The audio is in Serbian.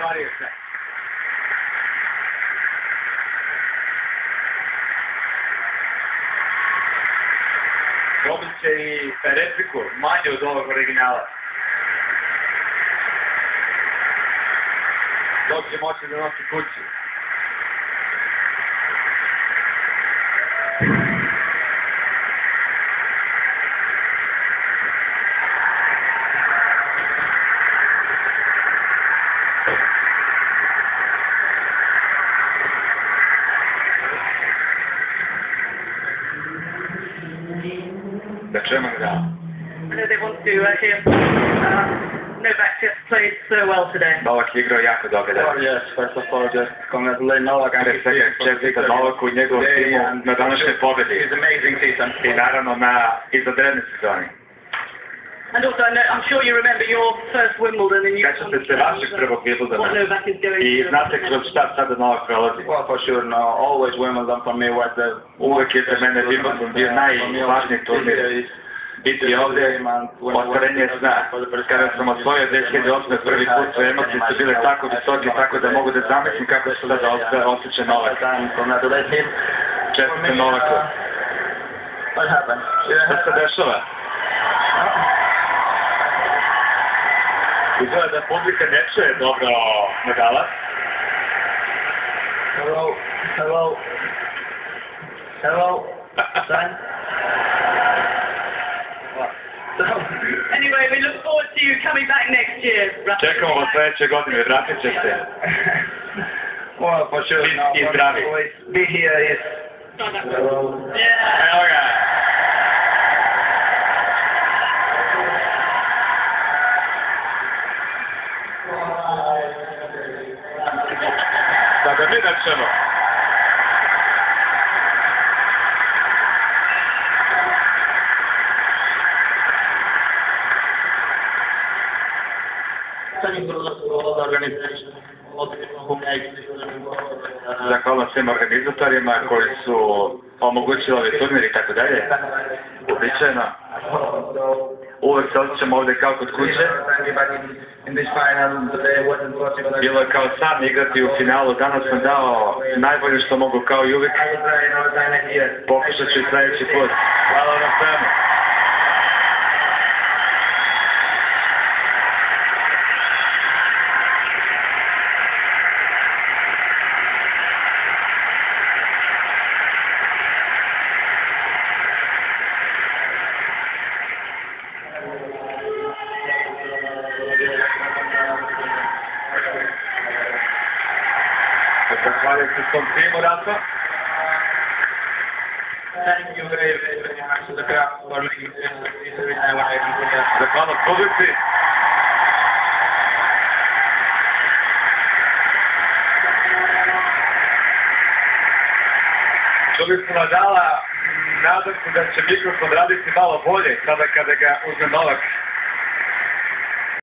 ostvario se. Dobit će i repliku, manje od ovog originala. Dok će moći da nosi kući. Da čemu da? They want to hear Novak just played so well today. Novak je igrao jako dobro. Yes, first of all, just congratulate Novak and his team for čestita Novaku i njegovom timu na današnjoj pobedi. his amazing season. I naravno na izvanrednoj sezoni. And also, I'm sure you remember your first Wimbledon and you Sećate se vašeg prvog what Wimbledona Novak is going i through. znate kroz šta sada Novak prolazi. Well, for sure, no, always Wimbledon for me was the Uvek je za mene Wimbledon bio najvažniji turnir. Biti ovdje, ostvarenje sna. Kada sam osvojio 2008. prvi put, sve emocije su bile tako visoke, tako da mogu da zamislim kako se sada osjeća Novak. Čestite Novaku. What happened? Šta se dešava? Izgleda da publika ne čuje dobro Nadala. Hello, hello, hello, son. Anyway, we look forward to you coming back next year. Čekamo vas sljedeće godine, vratit će se. Well, for sure, no, He's driving. always be here is. Yeah. Evo ga. Da mi načemo. Zahvalno svim organizatorima koji su omogućili ovaj turnir i tako dalje. Uobičajeno. Uvek se osjećamo ovdje kao kod kuće. Bilo je kao sam igrati u finalu. Danas sam dao najbolje što mogu kao i uvijek. Pokušat ću i sljedeći put. Hvala na svemu. Zahvaljujem se svom timu, Rafa. Thank you very much to the crowd for making this every time I come here. Zahvalno publici. Čuli smo Nadala, nadam se da će mikrofon raditi malo bolje sada kada ga uzme Novak.